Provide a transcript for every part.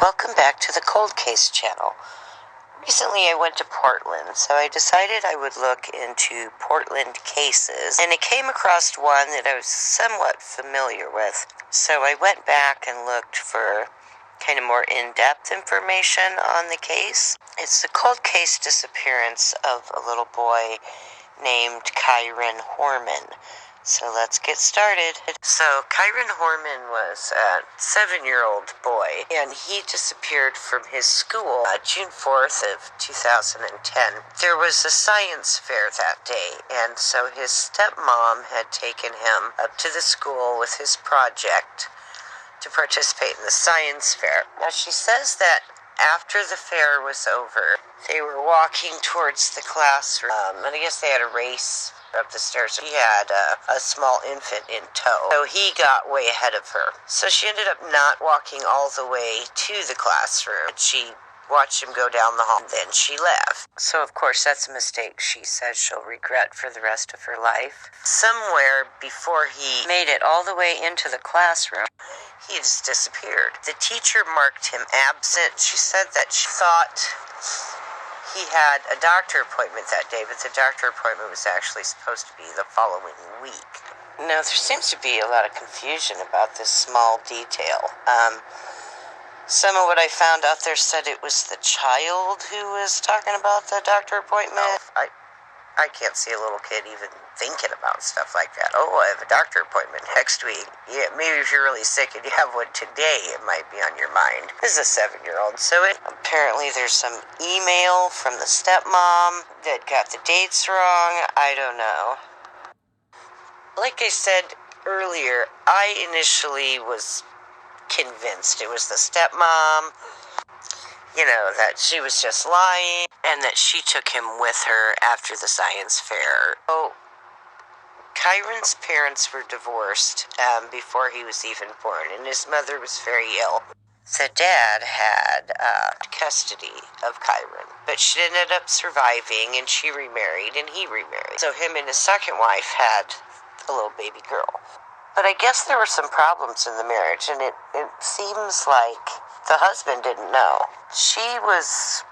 Welcome back to the Cold Case channel. Recently I went to Portland, so I decided I would look into Portland cases, and I came across one that I was somewhat familiar with. So I went back and looked for kind of more in-depth information on the case. It's the cold case disappearance of a little boy named Kyron Horman. So let's get started. So Kyron Horman was a 7-year-old boy, and he disappeared from his school June 4th of 2010. There was a science fair that day, and so his stepmom had taken him up to the school with his project to participate in the science fair. Now she says that after the fair was over, they were walking towards the classroom, and I guess they had a race up the stairs. He had a small infant in tow, so he got way ahead of her. So she ended up not walking all the way to the classroom. She watched him go down the hall, then she left. So of course that's a mistake she says she'll regret for the rest of her life. Somewhere before he made it all the way into the classroom, he just disappeared. The teacher marked him absent. She said that she thought he had a doctor appointment that day, but the doctor appointment was actually supposed to be the following week. Now, there seems to be a lot of confusion about this small detail. Some of what I found out there said it was the child who was talking about the doctor appointment. I can't see a little kid even thinking about stuff like that. Oh, I have a doctor appointment next week. Yeah, maybe if you're really sick and you have one today, it might be on your mind. This is a 7-year-old, so apparently there's some email from the stepmom that got the dates wrong. I don't know. Like I said earlier, I initially was convinced it was the stepmom, that she was just lying, and that she took him with her after the science fair. So, Kyron's parents were divorced before he was even born, and his mother was very ill. The dad had custody of Kyron, but she ended up surviving, and she remarried, and he remarried. So him and his second wife had a little baby girl. But I guess there were some problems in the marriage, and it seems like the husband didn't know. She was,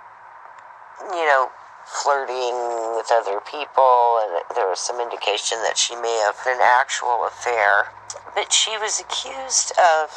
flirting with other people, and there was some indication that she may have an actual affair. But she was accused of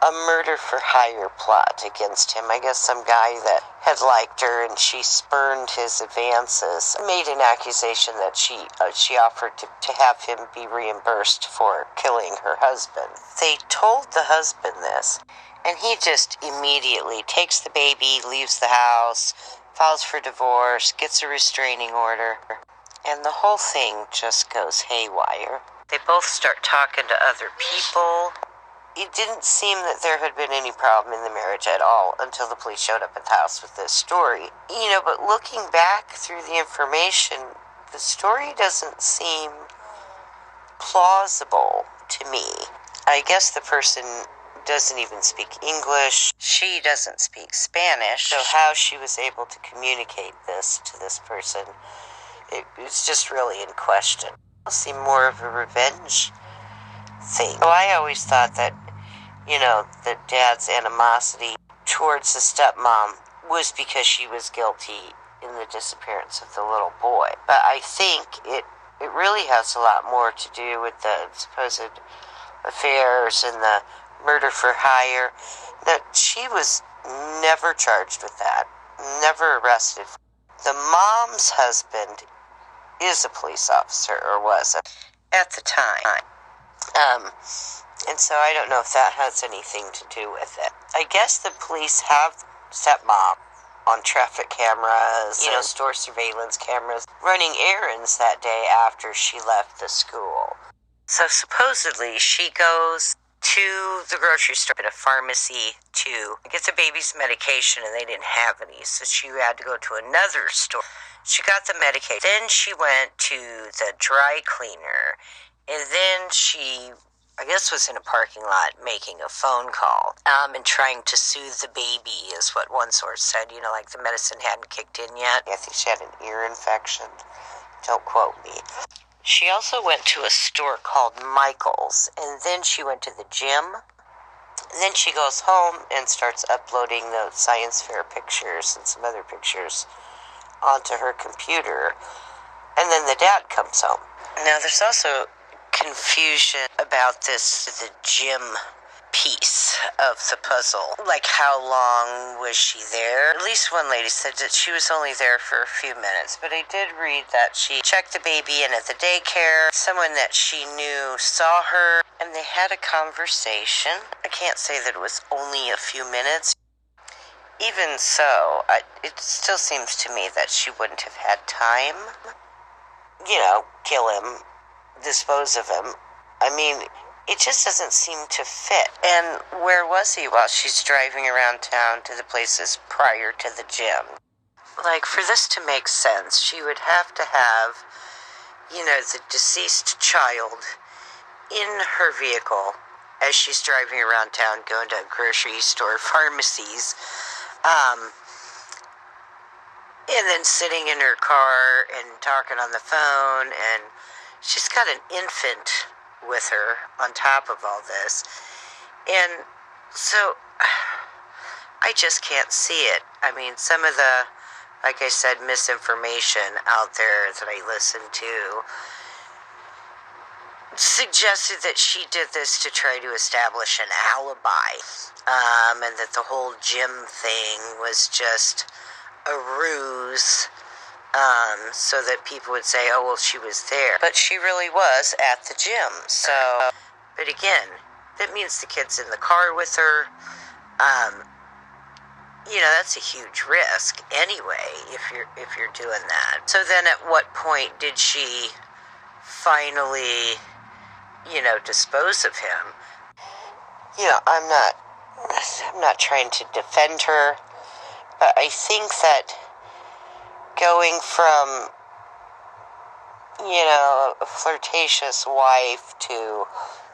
a murder-for-hire plot against him. I guess some guy that had liked her, and she spurned his advances, made an accusation that she offered to have him be reimbursed for killing her husband. They told the husband this, and he just immediately takes the baby, leaves the house, files for divorce, gets a restraining order, and the whole thing just goes haywire. They both start talking to other people. It didn't seem that there had been any problem in the marriage at all until the police showed up at the house with this story. But looking back through the information, the story doesn't seem plausible to me. I guess the person doesn't even speak English. She doesn't speak Spanish. So how she was able to communicate this to this person, it's just really in question. It seemed more of a revenge thing. So I always thought that, the dad's animosity towards the stepmom was because she was guilty in the disappearance of the little boy. But I think it really has a lot more to do with the supposed affairs and the murder for hire. That she was never charged with that, never arrested. The mom's husband is a police officer, or was at the time. And so I don't know if that has anything to do with it. I guess the police have stepmom on traffic cameras, store surveillance cameras, running errands that day after she left the school. So supposedly she goes to the grocery store at a pharmacy to get the baby's medication, and they didn't have any, so she had to go to another store. She got the medication. Then she went to the dry cleaner, and then she, I guess, was in a parking lot making a phone call and trying to soothe the baby, is what one source said. Like the medicine hadn't kicked in yet. I think she had an ear infection. Don't quote me. She also went to a store called Michael's, and then she went to the gym, And then she goes home and starts uploading the science fair pictures and some other pictures onto her computer. And then the dad comes home. Now, there's also confusion about the gym piece of the puzzle. Like, how long was she there? At least one lady said that she was only there for a few minutes, but I did read that she checked the baby in at the daycare. Someone that she knew saw her, and they had a conversation. I can't say that it was only a few minutes. Even so, it still seems to me that she wouldn't have had time. Kill him, dispose of him. I mean, it just doesn't seem to fit. And where was he while she's driving around town to the places prior to the gym? Like, for this to make sense, she would have to have, the deceased child in her vehicle as she's driving around town, going to a grocery store, pharmacies, and then sitting in her car and talking on the phone, and she's got an infant with her on top of all this. And so I just can't see it. I mean, some of the, like I said, misinformation out there that I listened to suggested that she did this to try to establish an alibi, and that the whole gym thing was just a ruse, so that people would say, oh, well, she was there. But she really was at the gym. So, but again, that means the kid's in the car with her. That's a huge risk anyway, if you're doing that. So then at what point did she finally, dispose of him? I'm not trying to defend her, but I think that going from, a flirtatious wife to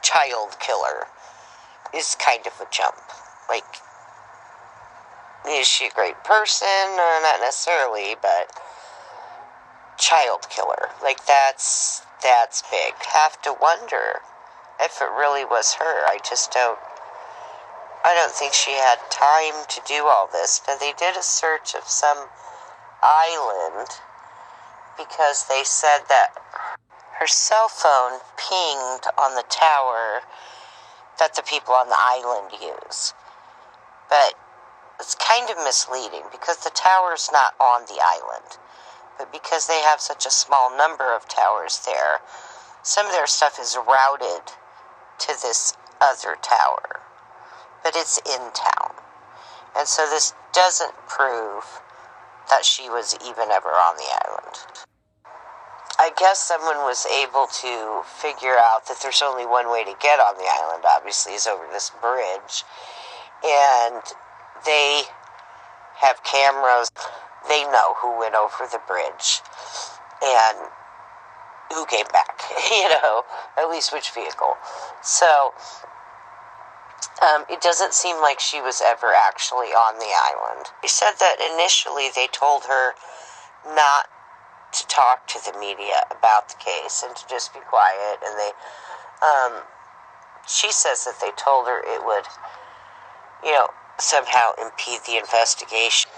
child killer is kind of a jump. Like, is she a great person? Not necessarily, but child killer. Like, that's big. Have to wonder if it really was her. I don't think she had time to do all this. Now, they did a search of some island because they said that her cell phone pinged on the tower that the people on the island use. But it's kind of misleading because the tower's not on the island. But because they have such a small number of towers there, some of their stuff is routed to this other tower. But it's in town. And so this doesn't prove that she was even ever on the island. I guess someone was able to figure out that there's only one way to get on the island, obviously, is over this bridge. And they have cameras. They know who went over the bridge and who came back, at least which vehicle. So, it doesn't seem like she was ever actually on the island. She said that initially they told her not to talk to the media about the case and to just be quiet. And she says that they told her it would, somehow impede the investigation.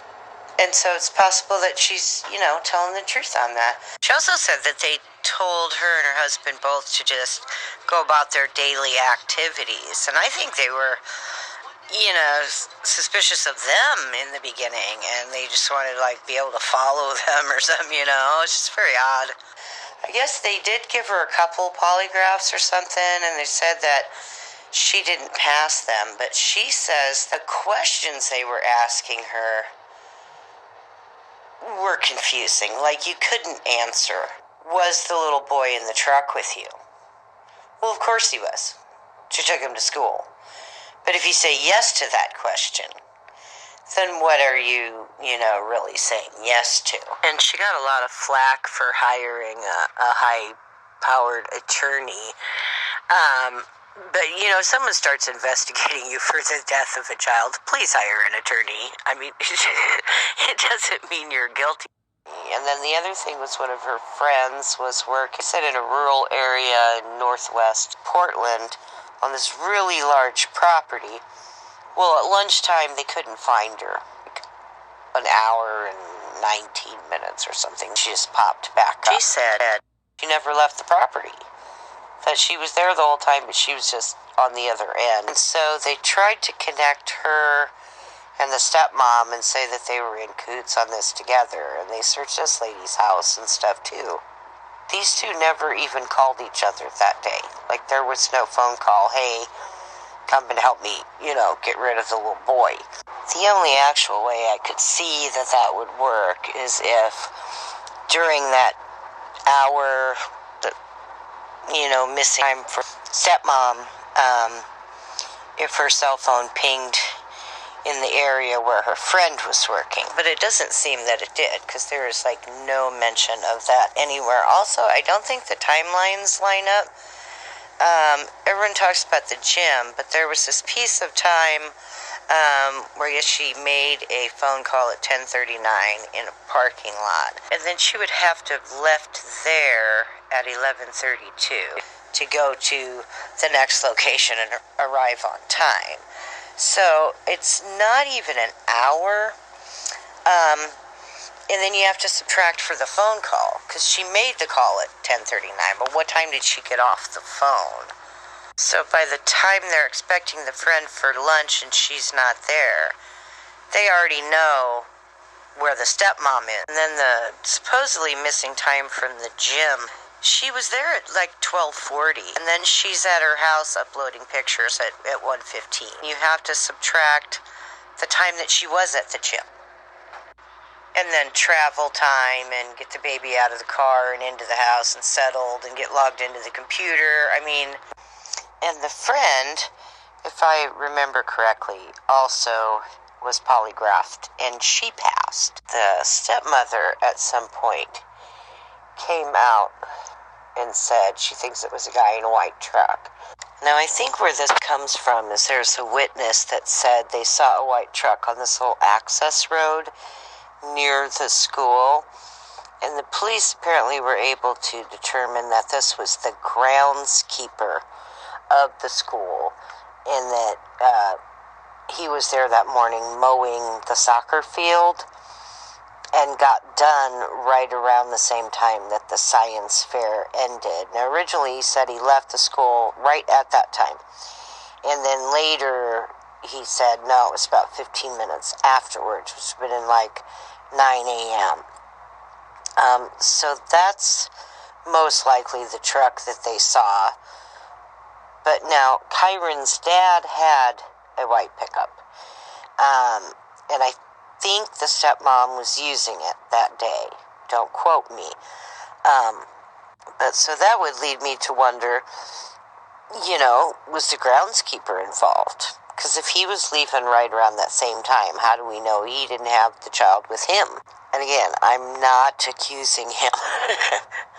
And so it's possible that she's, telling the truth on that. She also said that they told her and her husband both to just go about their daily activities. And I think they were, suspicious of them in the beginning. And they just wanted to, be able to follow them or something, It's just very odd. I guess they did give her a couple polygraphs or something, and they said that she didn't pass them. But she says the questions they were asking her were confusing. Like, you couldn't answer. Was the little boy in the truck with you? Well, of course he was. She took him to school. But if you say yes to that question, then what are you, really saying yes to? And she got a lot of flack for hiring a high-powered attorney. But, someone starts investigating you for the death of a child, please hire an attorney. I mean, it doesn't mean you're guilty. And then the other thing was one of her friends was working, said, in a rural area in northwest Portland on this really large property. Well, at lunchtime, they couldn't find her. Like an hour and 19 minutes or something. She just popped back up. She said she never left the property. That she was there the whole time, but she was just on the other end. And so they tried to connect her and the stepmom and say that they were in cahoots on this together. And they searched this lady's house and stuff, too. These two never even called each other that day. Like, there was no phone call, hey, come and help me, get rid of the little boy. The only actual way I could see that that would work is if during that hour, missing time for stepmom, if her cell phone pinged in the area where her friend was working. But it doesn't seem that it did, because there is, no mention of that anywhere. Also, I don't think the timelines line up. Everyone talks about the gym, but there was this piece of time where she made a phone call at 10:39 in a parking lot. And then she would have to have left there at 11:32 to go to the next location and arrive on time. So it's not even an hour. And then you have to subtract for the phone call, because she made the call at 10:39, but what time did she get off the phone? So by the time they're expecting the friend for lunch and she's not there, they already know where the stepmom is. And then the supposedly missing time from the gym, she was there at 12:40, and then she's at her house uploading pictures at 1:15. You have to subtract the time that she was at the gym. And then travel time and get the baby out of the car and into the house and settled and get logged into the computer. And the friend, if I remember correctly, also was polygraphed, and she passed. The stepmother at some point came out and said she thinks it was a guy in a white truck. Now, I think where this comes from is there's a witness that said they saw a white truck on this little access road near the school, and the police apparently were able to determine that this was the groundskeeper of the school, and that he was there that morning mowing the soccer field and got done right around the same time that the science fair ended. Now, originally he said he left the school right at that time, and then later he said no, it was about 15 minutes afterwards, which would have been 9 a.m. So that's most likely the truck that they saw. But now, Kyron's dad had a white pickup. And I think the stepmom was using it that day. Don't quote me. But so that would lead me to wonder, was the groundskeeper involved? Because if he was leaving right around that same time, how do we know he didn't have the child with him? And again, I'm not accusing him.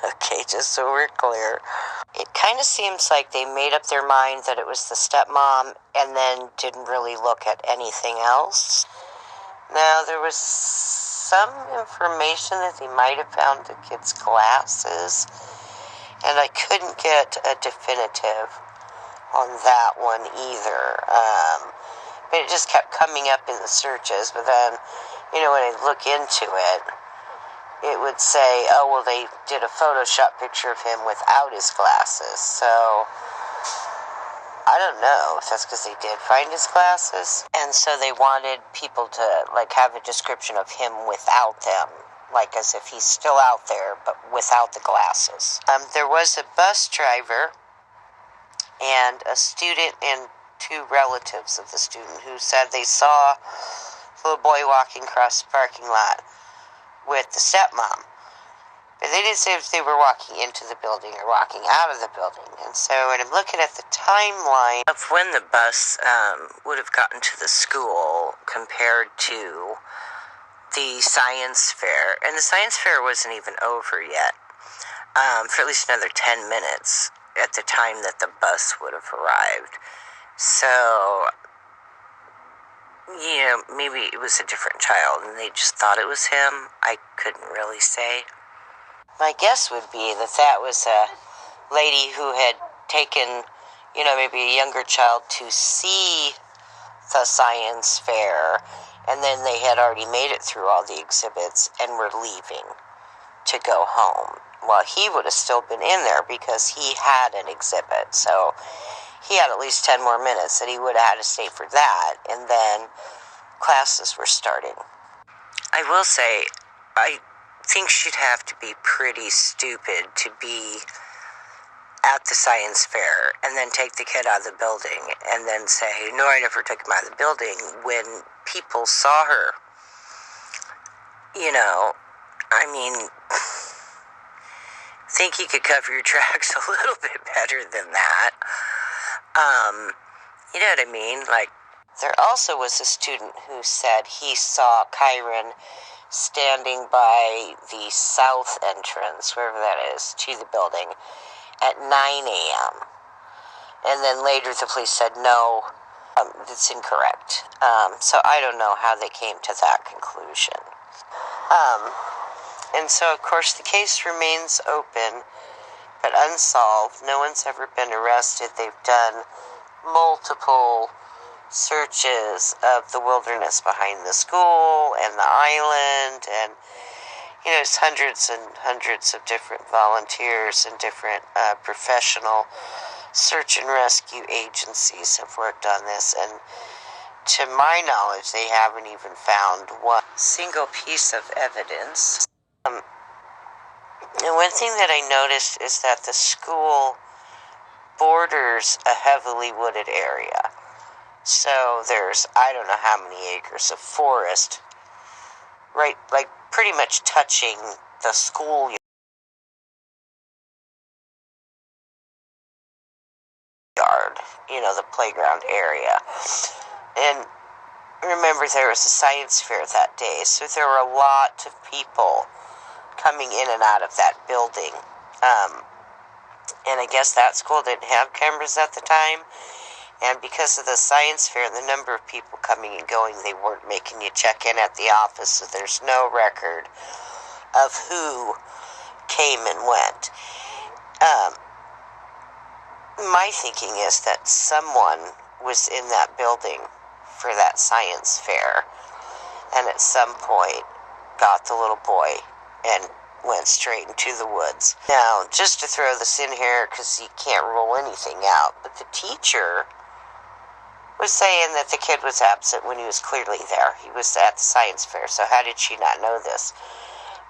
Okay, just so we're clear. It kind of seems like they made up their mind that it was the stepmom and then didn't really look at anything else. Now, there was some information that they might have found the kid's glasses, and I couldn't get a definitive on that one either. But it just kept coming up in the searches. But then, when I look into it, it would say, oh, well, they did a Photoshop picture of him without his glasses. So I don't know if that's because they did find his glasses. And so they wanted people to, have a description of him without them. As if he's still out there, but without the glasses. There was a bus driver and a student and two relatives of the student who said they saw the little boy walking across the parking lot with the stepmom. But they didn't say if they were walking into the building or walking out of the building. And so when I'm looking at the timeline of when the bus would have gotten to the school compared to the science fair, and the science fair wasn't even over yet, for at least another 10 minutes at the time that the bus would have arrived. So, maybe it was a different child and they just thought it was him. I couldn't really say. My guess would be that that was a lady who had taken, maybe a younger child to see the science fair, and then they had already made it through all the exhibits and were leaving to go home. Well, he would have still been in there because he had an exhibit, so he had at least 10 more minutes that he would have had to stay for that, and then classes were starting. I will say, I think she'd have to be pretty stupid to be at the science fair and then take the kid out of the building and then say, no, I never took him out of the building, when people saw her. You know, I mean, I think you could cover your tracks a little bit better than that. You know what I mean? Like, there also was a student who said he saw Kyron standing by the south entrance, wherever that is, to the building at 9 a.m. And then later the police said, no, that's incorrect. So I don't know how they came to that conclusion. And so, of course, the case remains open, but unsolved. No one's ever been arrested. They've done multiple searches of the wilderness behind the school and the island, and you know, there's hundreds and hundreds of different volunteers and different professional search and rescue agencies have worked on this, and to my knowledge, they haven't even found one single piece of evidence. And one thing that I noticed is that the school borders a heavily wooded area. So there's, I don't know how many acres of forest, right, like pretty much touching the school yard, you know, the playground area. And remember, there was a science fair that day, so there were a lot of people coming in and out of that building. And I guess that school didn't have cameras at the time. And because of the science fair and the number of people coming and going, they weren't making you check in at the office, so there's no record of who came and went. My thinking is that someone was in that building for that science fair, and at some point got the little boy and went straight into the woods. Now, just to throw this in here, because you can't rule anything out, but the teacher was saying that the kid was absent when he was clearly there. He was at the science fair, so how did she not know this?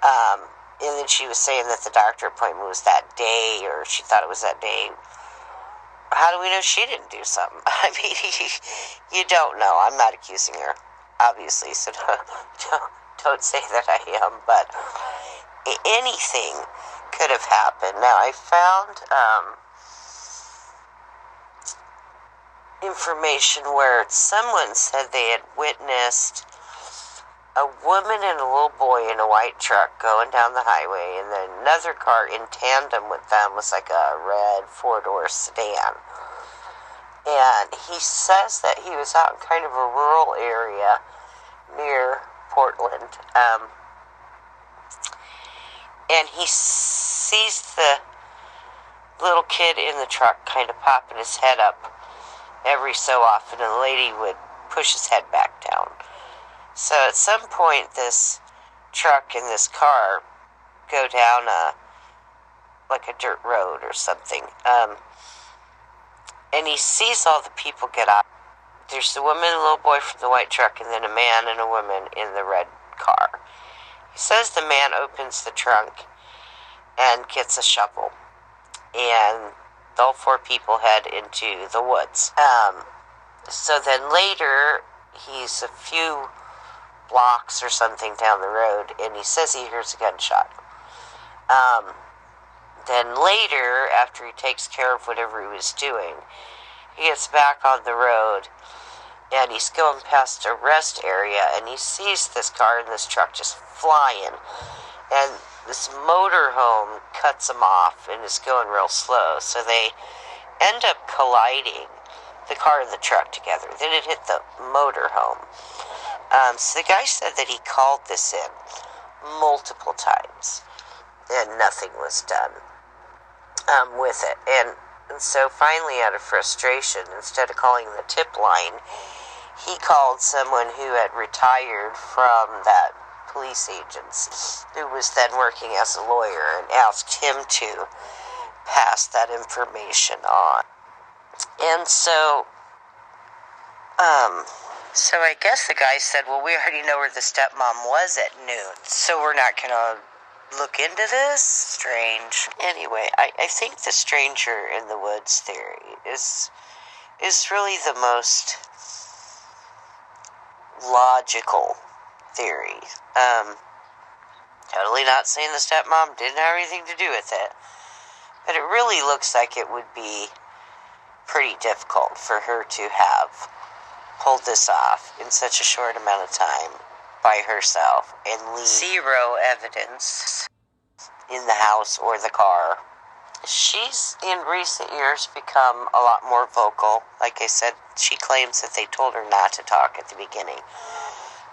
And then she was saying that the doctor appointment was that day, or she thought it was that day. How do we know she didn't do something? I mean, you don't know. I'm not accusing her, obviously, so don't say that I am, but anything could have happened. Now, I found information where someone said they had witnessed a woman and a little boy in a white truck going down the highway, and then another car in tandem with them was like a red four-door sedan. And he says that he was out in kind of a rural area near Portland, and he sees the little kid in the truck kind of popping his head up every so often, and the lady would push his head back down. So at some point, this truck and this car go down like a dirt road or something, and he sees all the people get out. There's the woman and the little boy from the white truck, and then a man and a woman in the red car. He says the man opens the trunk and gets a shovel, and all four people head into the woods. So then later, he's a few blocks or something down the road, and he says he hears a gunshot. Then later, after he takes care of whatever he was doing, he gets back on the road, and he's going past a rest area, and he sees this car and this truck just flying, and this motorhome cuts them off and is going real slow, so they end up colliding, the car and the truck together. Then it hit the motorhome. So the guy said that he called this in multiple times, and nothing was done with it. And so finally, out of frustration, instead of calling the tip line, he called someone who had retired from that police agency, who was then working as a lawyer, and asked him to pass that information on. And so I guess the guy said, well, we already know where the stepmom was at noon, so we're not going to look into this? Strange. Anyway, I think the stranger in the woods theory is really the most logical theory. Totally not saying the stepmom didn't have anything to do with it, but it really looks like it would be pretty difficult for her to have pulled this off in such a short amount of time by herself and leave zero evidence in the house or the car. She's in recent years become a lot more vocal. Like I said, she claims that they told her not to talk at the beginning.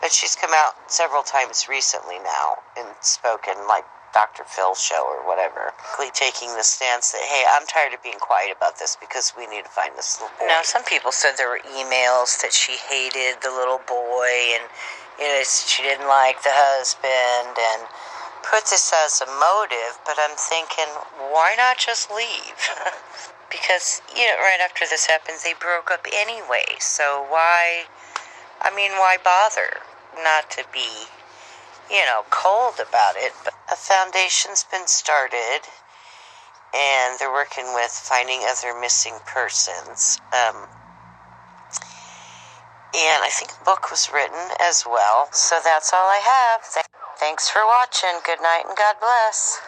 But she's come out several times recently now and spoken, like Dr. Phil's show or whatever, taking the stance that, hey, I'm tired of being quiet about this because we need to find this little boy. Now, some people said there were emails that she hated the little boy and, she didn't like the husband and put this as a motive, but I'm thinking, why not just leave? Because, right after this happened, they broke up anyway, so why bother? Not to be, cold about it, but a foundation's been started, and they're working with finding other missing persons, and I think a book was written as well, so that's all I have. Thanks for watching. Good night and God bless.